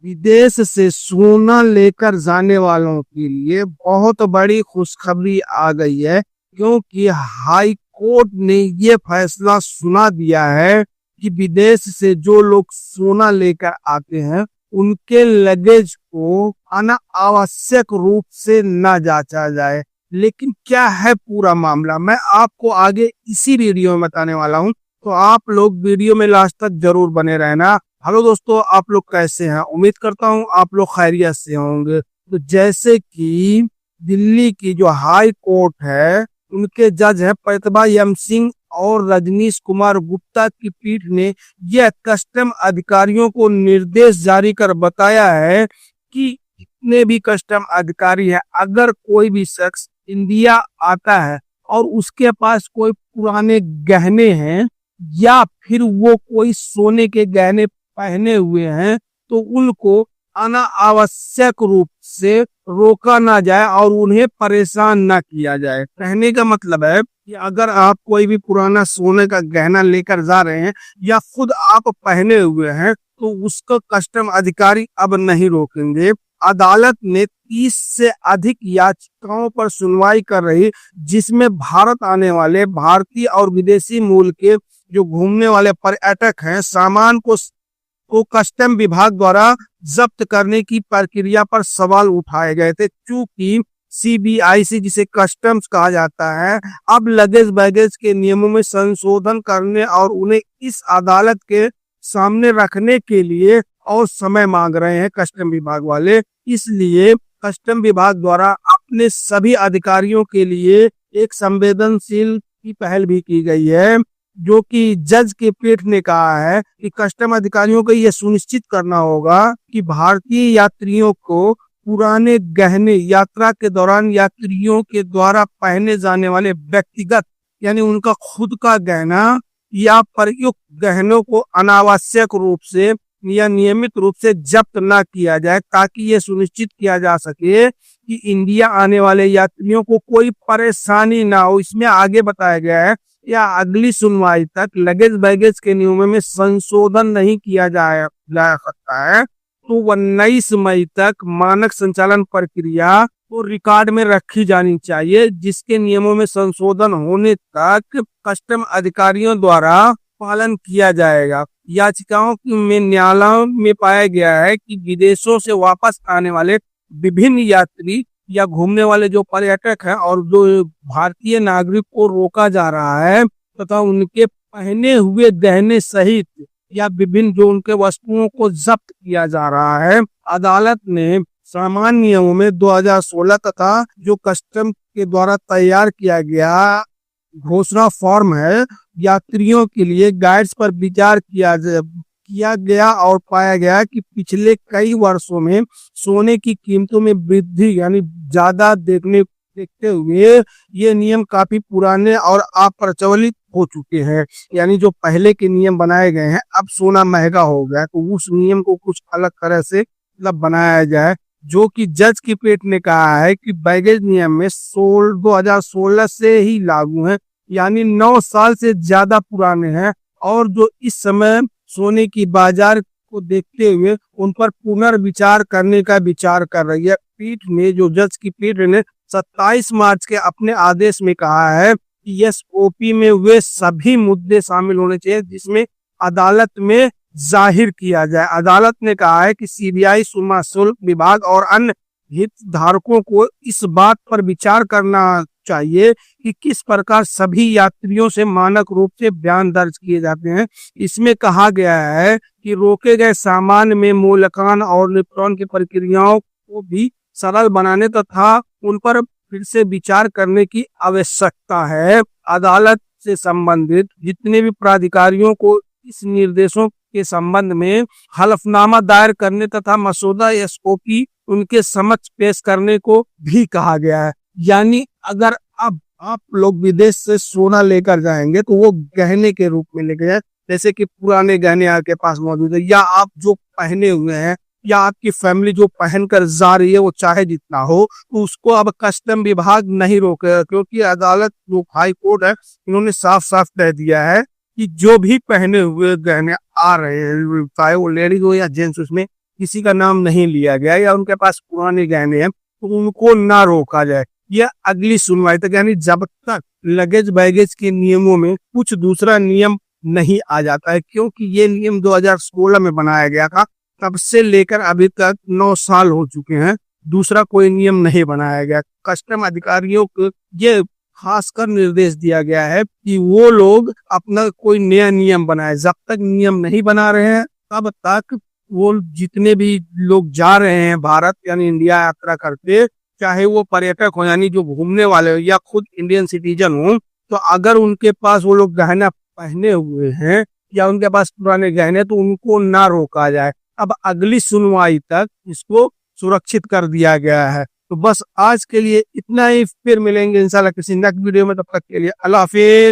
विदेश से सोना लेकर जाने वालों के लिए बहुत बड़ी खुशखबरी आ गई है, क्योंकि हाई कोर्ट ने ये फैसला सुना दिया है कि विदेश से जो लोग सोना लेकर आते हैं उनके लगेज को अनावश्यक रूप से न जांचा जाए। लेकिन क्या है पूरा मामला, मैं आपको आगे इसी वीडियो में बताने वाला हूं, तो आप लोग वीडियो में लास्ट तक जरूर बने रहना। हेलो दोस्तों, आप लोग कैसे हैं? उम्मीद करता हूं आप लोग खैरियत से होंगे। तो जैसे कि दिल्ली की जो हाई कोर्ट है, उनके जज है प्रतिभा एम सिंह और रजनीश कुमार गुप्ता की पीठ ने यह कस्टम अधिकारियों को निर्देश जारी कर बताया है कि जितने भी कस्टम अधिकारी हैं, अगर कोई भी शख्स इंडिया आता है और उसके पास कोई पुराने गहने हैं या फिर वो कोई सोने के गहने पहने हुए हैं, तो उनको अनावश्यक रूप से रोका ना जाए और उन्हें परेशान ना किया जाए। कहने का मतलब है कि अगर आप कोई भी पुराना सोने का गहना लेकर जा रहे हैं या खुद आप पहने हुए हैं, तो उसको कस्टम अधिकारी अब नहीं रोकेंगे। अदालत ने 30 से अधिक याचिकाओं पर सुनवाई कर रही, जिसमें भारत आने वाले भारतीय और विदेशी मूल के जो घूमने वाले पर्यटक हैं, सामान को कस्टम विभाग द्वारा जब्त करने की प्रक्रिया पर सवाल उठाए गए थे। चूंकि सीबीआईसी, जिसे कस्टम्स कहा जाता है, अब लगेज बैगेज के नियमों में संशोधन करने और उन्हें इस अदालत के सामने रखने के लिए और समय मांग रहे हैं कस्टम विभाग वाले। इसलिए कस्टम विभाग द्वारा अपने सभी अधिकारियों के लिए एक संवेदनशील की पहल भी की गई है, जो कि जज की पीठ ने कहा है कि कस्टम अधिकारियों को यह सुनिश्चित करना होगा कि भारतीय यात्रियों को पुराने गहने यात्रा के दौरान यात्रियों के द्वारा पहने जाने वाले व्यक्तिगत यानी उनका खुद का गहना या प्रयुक्त गहनों को अनावश्यक रूप से या नियमित रूप से जब्त न किया जाए, ताकि ये सुनिश्चित किया जा सके कि इंडिया आने वाले यात्रियों को कोई परेशानी ना हो। इसमें आगे बताया गया है या अगली सुनवाई तक लगेज बैगेज के नियमों में संशोधन नहीं किया जा सकता है, तो 19 मई तक मानक संचालन प्रक्रिया को रिकॉर्ड में रखी जानी चाहिए, जिसके नियमों में संशोधन होने तक कस्टम अधिकारियों द्वारा पालन किया जाएगा। याचिकाओं में न्यायालय में पाया गया है कि विदेशों से वापस आने वाले विभिन्न यात्री या घूमने वाले जो पर्यटक हैं और जो भारतीय नागरिक को रोका जा रहा है तथा उनके पहने हुए गहने सहित या विभिन्न जो उनके वस्तुओं को जब्त किया जा रहा है। अदालत ने सामान्य नियमों में 2016 तथा जो कस्टम के द्वारा तैयार किया गया घोषणा फॉर्म है, यात्रियों के लिए गाइड्स पर विचार किया गया और पाया गया कि पिछले कई वर्षों में सोने की कीमतों में वृद्धि यानी ज्यादा देखते हुए ये नियम काफी पुराने और अप्रचलित हो चुके हैं। यानी जो पहले के नियम बनाए गए हैं, अब सोना महंगा हो गया, तो उस नियम को कुछ अलग तरह से मतलब बनाया जाए, जो कि जज की पीठ ने कहा है कि बैगेज नियम में 2016 से ही लागू है, यानी 9 साल से ज्यादा पुराने हैं और जो इस समय सोने की बाजार को देखते हुए उन पर पुनर्विचार करने का विचार कर रही है। पीठ ने जो जज की पीठ ने 27 मार्च के अपने आदेश में कहा है कि एसओपी में वे सभी मुद्दे शामिल होने चाहिए जिसमें अदालत में जाहिर किया जाए। अदालत ने कहा है कि सीबीआई, सीमा शुल्क विभाग और अन्य हितधारकों को इस बात पर विचार करना चाहिए कि किस प्रकार सभी यात्रियों से मानक रूप से बयान दर्ज किए जाते हैं। इसमें कहा गया है कि रोके गए सामान में मूल्यांकन और निपटान की प्रक्रियाओं को भी सरल बनाने तथा उन पर फिर से विचार करने की आवश्यकता है। अदालत से संबंधित जितने भी प्राधिकारियों को इस निर्देशों के संबंध में हलफनामा दायर करने तथा मसौदा एसओपी उनके समक्ष पेश करने को भी कहा गया है। यानी अगर अब आप लोग विदेश से सोना लेकर जाएंगे तो वो गहने के रूप में लेके जाए, जैसे कि पुराने गहने आपके पास मौजूद है या आप जो पहने हुए हैं या आपकी फैमिली जो पहन कर जा रही है, वो चाहे जितना हो, तो उसको अब कस्टम विभाग नहीं रोकेगा, क्योंकि अदालत जो हाई कोर्ट है इन्होंने साफ साफ कह दिया है कि जो भी पहने हुए गहने आ रहे हैं, चाहे वो लेडीज हो या जेंट्स, उसमें किसी का नाम नहीं लिया गया या उनके पास पुराने गहने हैं तो उनको ना रोका जाए। यह अगली सुनवाई तक, यानी जब तक लगेज बैगेज के नियमों में कुछ दूसरा नियम नहीं आ जाता है, क्योंकि ये नियम 2016 में बनाया गया था, तब से लेकर अभी तक 9 साल हो चुके हैं, दूसरा कोई नियम नहीं बनाया गया। कस्टम अधिकारियों को ये खासकर निर्देश दिया गया है कि वो लोग अपना कोई नया नियम बनाए। जब तक नियम नहीं बना रहे हैं तब तक वो जितने भी लोग जा रहे हैं भारत यानी इंडिया यात्रा करते, चाहे वो पर्यटक हो यानी जो घूमने वाले हो या खुद इंडियन सिटीजन हो, तो अगर उनके पास वो लोग गहना पहने हुए हैं या उनके पास पुराने गहने तो उनको ना रोका जाए। अब अगली सुनवाई तक इसको सुरक्षित कर दिया गया है। तो बस आज के लिए इतना ही, फिर मिलेंगे इंशाल्लाह किसी नेक्स्ट वीडियो में, तब तक के लिए अल्लाह हाफिज।